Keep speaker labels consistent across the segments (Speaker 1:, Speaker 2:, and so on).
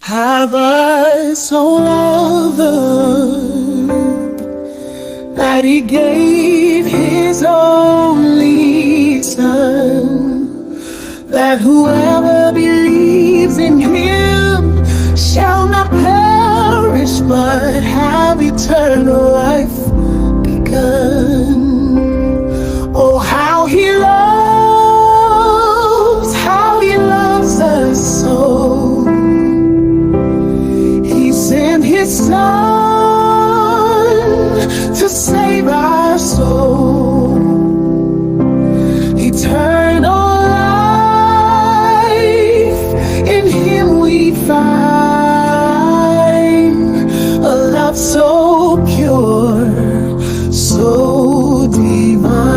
Speaker 1: Have I so loved that he gave his only son, that whoever believes in him shall not perish but have eternal life begun. Oh, how he loves us so. He sent his son to save our soul. Eternal life, in him we find a love so pure, so divine.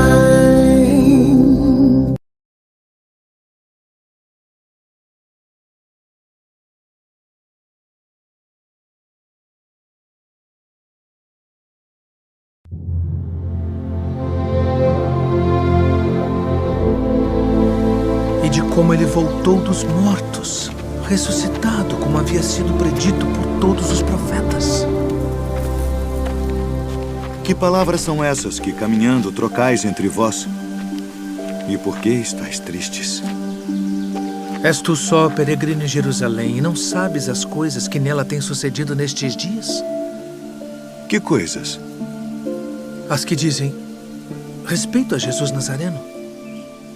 Speaker 2: E de como ele voltou dos mortos, ressuscitado como havia sido predito por todos os profetas.
Speaker 3: Que palavras são essas que, caminhando, trocais entre vós? E por que estáis tristes?
Speaker 2: És tu só peregrino em Jerusalém e não sabes as coisas que nela têm sucedido nestes dias?
Speaker 3: Que coisas?
Speaker 2: As que dizem respeito a Jesus Nazareno,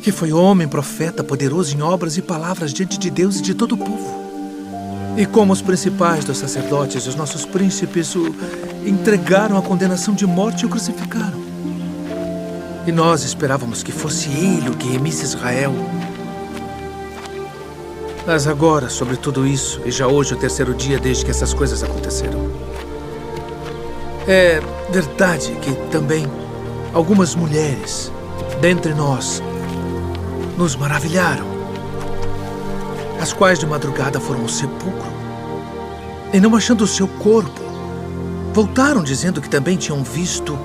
Speaker 2: que foi homem, profeta, poderoso em obras e palavras diante de Deus e de todo o povo. E como os principais dos sacerdotes e os nossos príncipes o entregaram à condenação de morte e o crucificaram. E nós esperávamos que fosse ele o que remisse Israel. Mas agora, sobre tudo isso, e já hoje o terceiro dia desde que essas coisas aconteceram, é verdade que também algumas mulheres dentre nós nos maravilharam, as quais de madrugada foram ao sepulcro e, não achando o seu corpo, voltaram dizendo que também tinham visto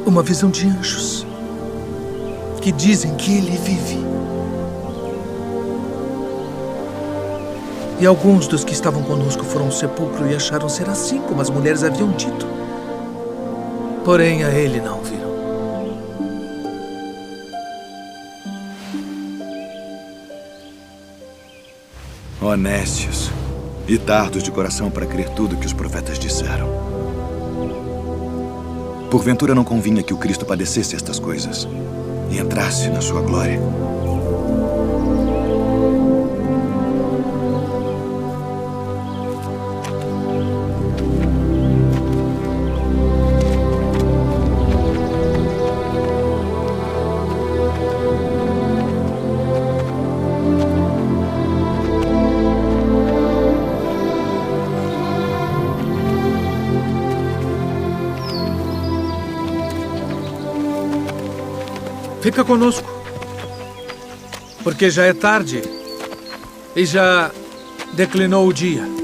Speaker 2: uma visão de anjos que dizem que ele vive. E alguns dos que estavam conosco foram ao sepulcro e acharam ser assim como as mulheres haviam dito. Porém, a ele não viram.
Speaker 3: Honestos e tardos de coração para crer tudo que os profetas disseram. Porventura não convinha que o Cristo padecesse estas coisas e entrasse na sua glória?
Speaker 2: Fica conosco, porque já é tarde e já declinou o dia.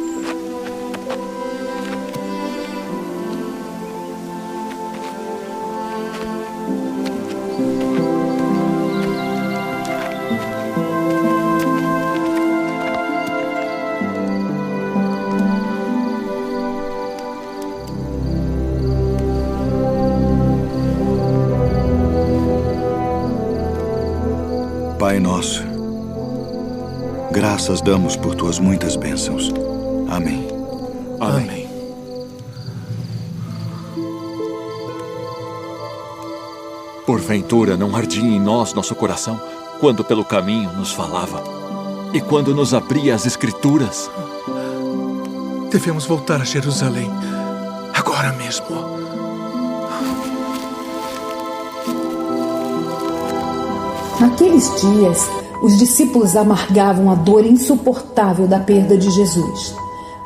Speaker 3: Pai nosso, graças damos por tuas muitas bênçãos. Amém.
Speaker 2: Amém.
Speaker 4: Porventura não ardia em nós nosso coração quando pelo caminho nos falava e quando nos abria as Escrituras?
Speaker 2: Devemos voltar a Jerusalém agora mesmo.
Speaker 5: Naqueles dias, os discípulos amargavam a dor insuportável da perda de Jesus.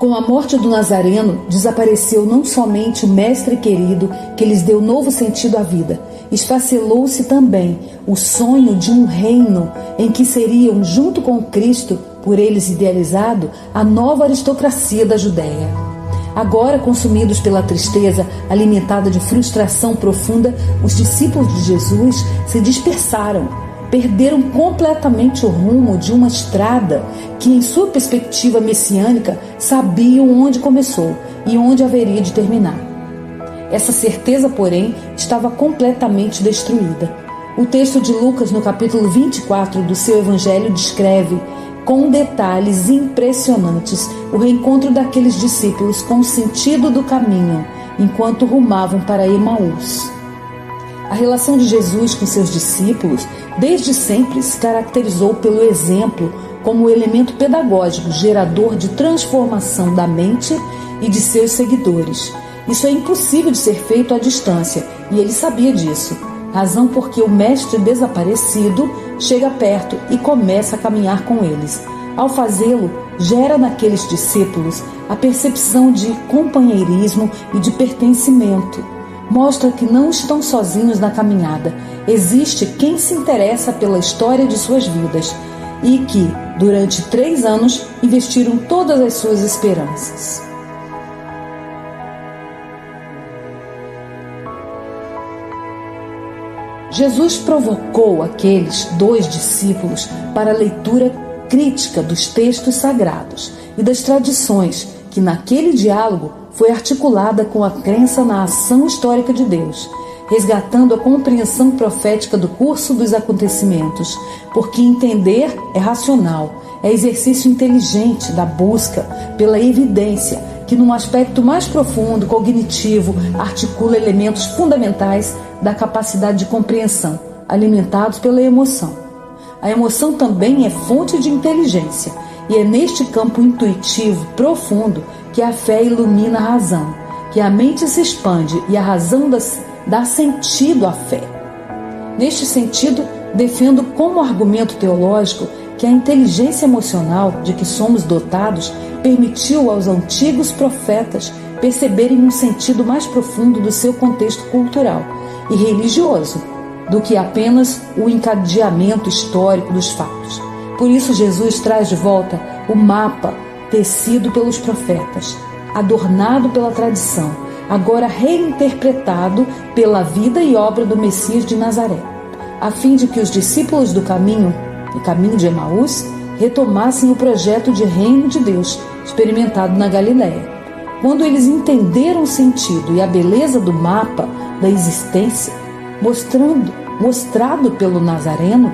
Speaker 5: Com a morte do Nazareno, desapareceu não somente o mestre querido que lhes deu novo sentido à vida, esfacelou-se também o sonho de um reino em que seriam, junto com Cristo, por eles idealizado, a nova aristocracia da Judéia. Agora, consumidos pela tristeza, alimentada de frustração profunda, os discípulos de Jesus se dispersaram, perderam completamente o rumo de uma estrada que, em sua perspectiva messiânica, sabiam onde começou e onde haveria de terminar. Essa certeza, porém, estava completamente destruída. O texto de Lucas, no capítulo 24 do seu evangelho, descreve com detalhes impressionantes o reencontro daqueles discípulos com o sentido do caminho, enquanto rumavam para Emaús. A relação de Jesus com seus discípulos desde sempre se caracterizou pelo exemplo como elemento pedagógico gerador de transformação da mente e de seus seguidores. Isso é impossível de ser feito à distância, e ele sabia disso, razão porque o mestre desaparecido chega perto e começa a caminhar com eles. Ao fazê-lo, gera naqueles discípulos a percepção de companheirismo e de pertencimento. Mostra que não estão sozinhos na caminhada. Existe quem se interessa pela história de suas vidas e que, durante 3 anos, investiram todas as suas esperanças. Jesus provocou aqueles 2 discípulos para a leitura crítica dos textos sagrados e das tradições que, naquele diálogo, foi articulada com a crença na ação histórica de Deus, resgatando a compreensão profética do curso dos acontecimentos, porque entender é racional, é exercício inteligente da busca pela evidência, que num aspecto mais profundo, cognitivo, articula elementos fundamentais da capacidade de compreensão, alimentados pela emoção. A emoção também é fonte de inteligência, e é neste campo intuitivo profundo que a fé ilumina a razão, que a mente se expande e a razão dá sentido à fé. Neste sentido, defendo como argumento teológico que a inteligência emocional de que somos dotados permitiu aos antigos profetas perceberem um sentido mais profundo do seu contexto cultural e religioso do que apenas o encadeamento histórico dos fatos. Por isso, Jesus traz de volta o mapa tecido pelos profetas, adornado pela tradição, agora reinterpretado pela vida e obra do Messias de Nazaré, a fim de que os discípulos do caminho de Emaús, retomassem o projeto de reino de Deus experimentado na Galiléia. Quando eles entenderam o sentido e a beleza do mapa da existência, mostrado pelo Nazareno,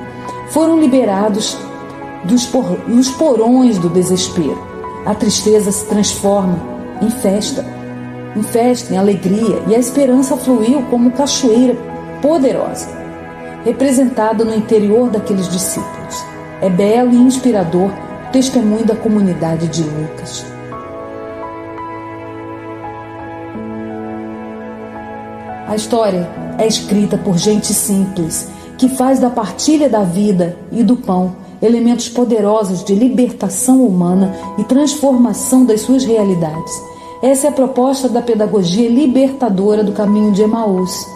Speaker 5: foram liberados dos porões do desespero. A tristeza se transforma em festa, em alegria, e a esperança fluiu como cachoeira poderosa, representada no interior daqueles discípulos. É belo e inspirador o testemunho da comunidade de Lucas. A história é escrita por gente simples, que faz da partilha da vida e do pão elementos poderosos de libertação humana e transformação das suas realidades. Essa é a proposta da pedagogia libertadora do caminho de Emaús,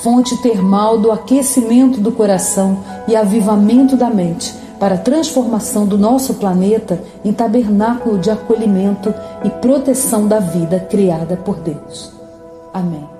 Speaker 5: fonte termal do aquecimento do coração e avivamento da mente, para a transformação do nosso planeta em tabernáculo de acolhimento e proteção da vida criada por Deus. Amém.